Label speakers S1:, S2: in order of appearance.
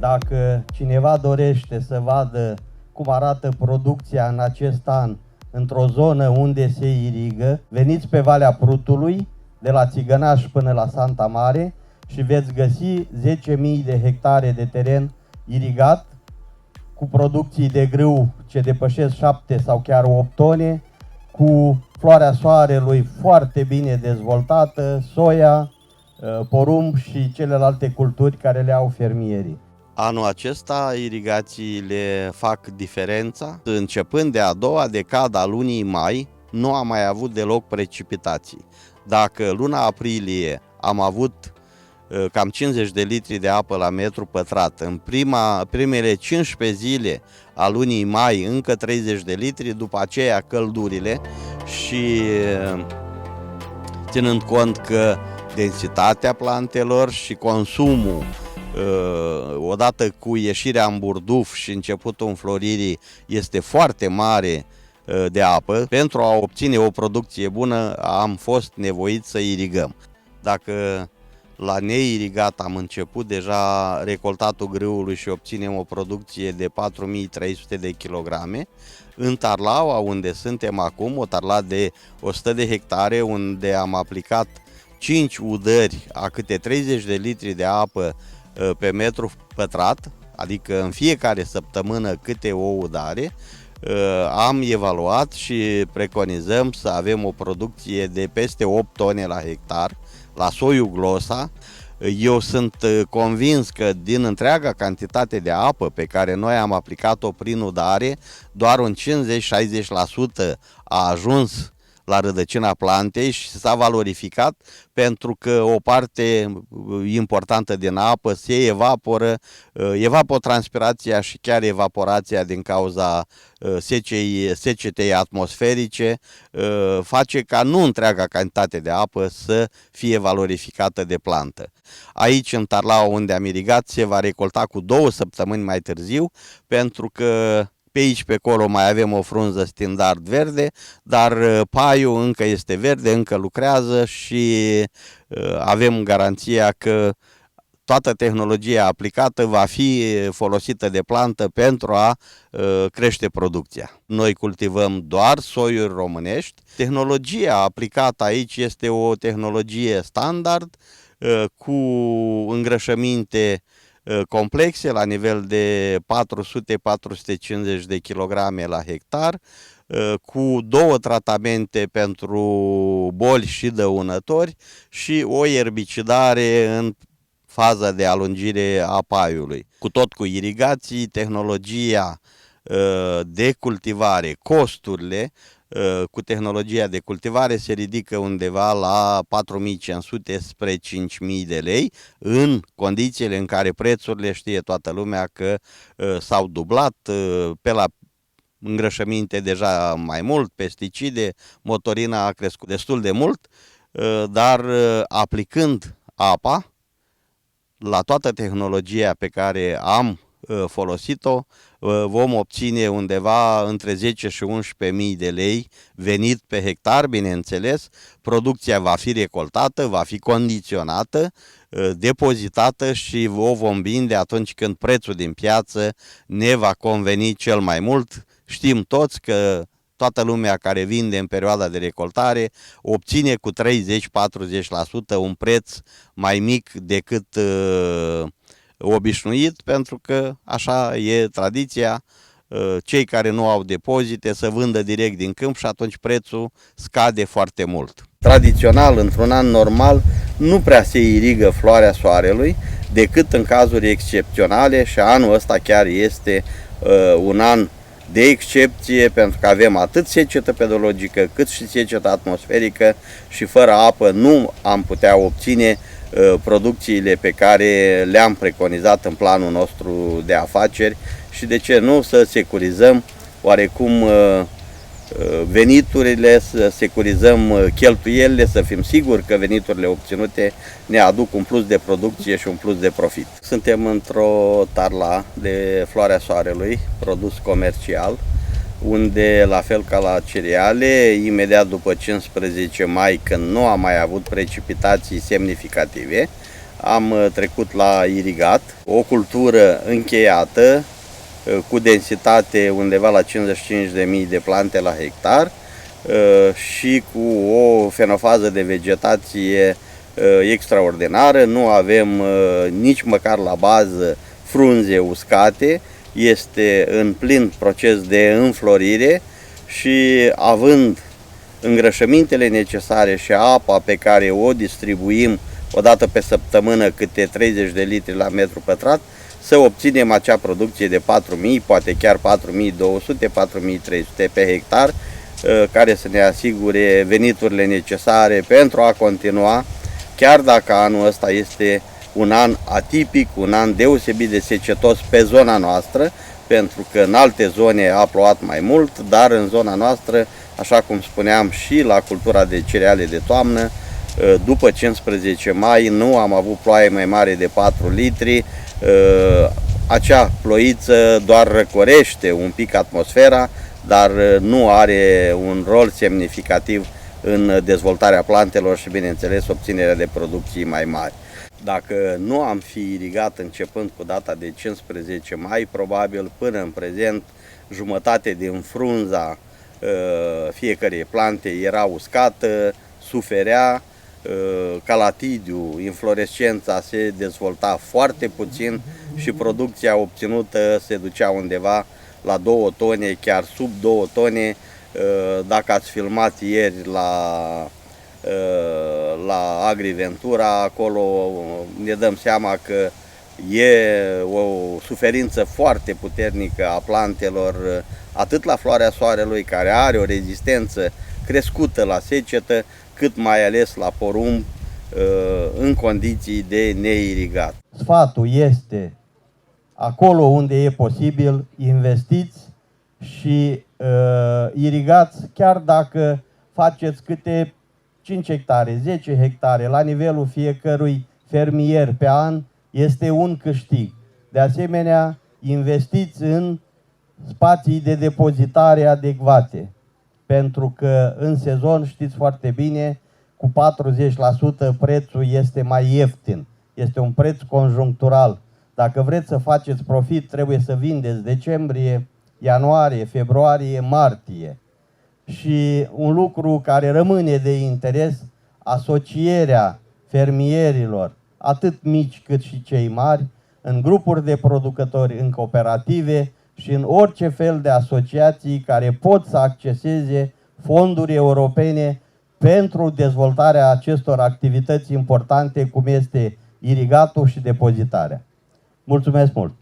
S1: Dacă cineva dorește să vadă cum arată producția în acest an într-o zonă unde se irigă, veniți pe Valea Prutului, de la Țigănaș până la Santa Mare și veți găsi 10.000 de hectare de teren irigat cu producții de grâu ce depășesc 7 sau chiar 8 tone, cu floarea soarelui foarte bine dezvoltată, soia, porumb și celelalte culturi care le au fermierii.
S2: Anul acesta irigațiile fac diferența. Începând de a doua decadă a lunii mai, nu am mai avut deloc precipitații. Dacă luna aprilie am avut cam 50 de litri de apă la metru pătrat, în primele 15 zile a lunii mai încă 30 de litri, după aceea căldurile și ținând cont că densitatea plantelor și consumul odată cu ieșirea în burduf și începutul înfloririi este foarte mare de apă, pentru a obține o producție bună am fost nevoit să irigăm. Dacă la neirigat am început deja recoltatul grâului și obținem o producție de 4300 de kilograme, în Tarlaua, unde suntem acum, o tarla de 100 de hectare, unde am aplicat 5 udări a câte 30 de litri de apă pe metru pătrat, adică în fiecare săptămână câte o udare, am evaluat și preconizăm să avem o producție de peste 8 tone la hectar la soiul Glosa. Eu sunt convins că din întreaga cantitate de apă pe care noi am aplicat-o prin udare, doar un 50-60% a ajuns la rădăcina plantei și s-a valorificat, pentru că o parte importantă din apă se evaporă, evapotranspirația și chiar evaporația din cauza secetei atmosferice face ca nu întreaga cantitate de apă să fie valorificată de plantă. Aici, în Tarlaua, unde am irigat, se va recolta cu 2 săptămâni mai târziu, pentru că pe aici, pe acolo mai avem o frunză standard verde, dar paiul încă este verde, încă lucrează și avem garanția că toată tehnologia aplicată va fi folosită de plantă pentru a crește producția. Noi cultivăm doar soiuri românești. Tehnologia aplicată aici este o tehnologie standard cu îngrășăminte complexe la nivel de 400-450 de kilograme la hectar, cu 2 tratamente pentru boli și dăunători și o erbicidare în faza de alungire a paiului. Cu irigații, tehnologia de cultivare, costurile cu tehnologia de cultivare se ridică undeva la 4.500 spre 5.000 de lei, în condițiile în care prețurile, știe toată lumea că s-au dublat, pe la îngrășăminte deja mai mult, pesticide, motorina a crescut destul de mult, dar aplicând apa la toată tehnologia pe care am folosit-o, vom obține undeva între 10 și 11.000 de lei venit pe hectar, bineînțeles. Producția va fi recoltată, va fi condiționată, depozitată și o vom vinde atunci când prețul din piață ne va conveni cel mai mult. Știm toți că toată lumea care vinde în perioada de recoltare obține cu 30-40% un preț mai mic decât obișnuit, pentru că așa e tradiția, cei care nu au depozite să vândă direct din câmp și atunci prețul scade foarte mult. Tradițional, într-un an normal, nu prea se irigă floarea soarelui, decât în cazuri excepționale, și anul ăsta chiar este un an de excepție, pentru că avem atât secetă pedologică cât și secetă atmosferică și fără apă nu am putea obține producțiile pe care le-am preconizat în planul nostru de afaceri și de ce nu să securizăm oarecum veniturile, să securizăm cheltuielile, să fim siguri că veniturile obținute ne aduc un plus de producție și un plus de profit. Suntem într-o tarla de floarea soarelui, produs comercial, unde, la fel ca la cereale, imediat după 15 mai, când nu am mai avut precipitații semnificative, am trecut la irigat, o cultură încheiată cu densitate undeva la 55.000 de plante la hectar și cu o fenofază de vegetație extraordinară. Nu avem nici măcar la bază frunze uscate, este în plin proces de înflorire și având îngrășămintele necesare și apa pe care o distribuim o dată pe săptămână câte 30 de litri la metru pătrat, să obținem acea producție de 4.000, poate chiar 4.200, 4.300 pe hectar, care să ne asigure veniturile necesare pentru a continua, chiar dacă anul ăsta este un an atipic, un an deosebit de secetos pe zona noastră, pentru că în alte zone a plouat mai mult, dar în zona noastră, așa cum spuneam și la cultura de cereale de toamnă, după 15 mai nu am avut ploaie mai mare de 4 litri, acea ploiță doar răcorește un pic atmosfera, dar nu are un rol semnificativ în dezvoltarea plantelor și, bineînțeles, obținerea de producții mai mari. Dacă nu am fi irigat începând cu data de 15 mai, probabil până în prezent jumătate din frunza fiecărei plante era uscată, suferea, calatidiu, inflorescența se dezvolta foarte puțin și producția obținută se ducea undeva la 2 tone, chiar sub 2 tone. Dacă ați filmat ieri la Agriventura, acolo ne dăm seama că e o suferință foarte puternică a plantelor, atât la floarea soarelui, care are o rezistență crescută la secetă, cât mai ales la porumb în condiții de neirigat.
S1: Sfatul este, acolo unde e posibil, investiți și irigați, chiar dacă faceți câte 5 hectare, 10 hectare, la nivelul fiecărui fermier pe an, este un câștig. De asemenea, investiți în spații de depozitare adecvate, pentru că în sezon, știți foarte bine, cu 40% prețul este mai ieftin. Este un preț conjunctural. Dacă vreți să faceți profit, trebuie să vindeți decembrie, ianuarie, februarie, martie. Și un lucru care rămâne de interes, asocierea fermierilor, atât mici cât și cei mari, în grupuri de producători, în cooperative și în orice fel de asociații care pot să acceseze fonduri europene pentru dezvoltarea acestor activități importante, cum este irigatul și depozitarea. Mulțumesc mult!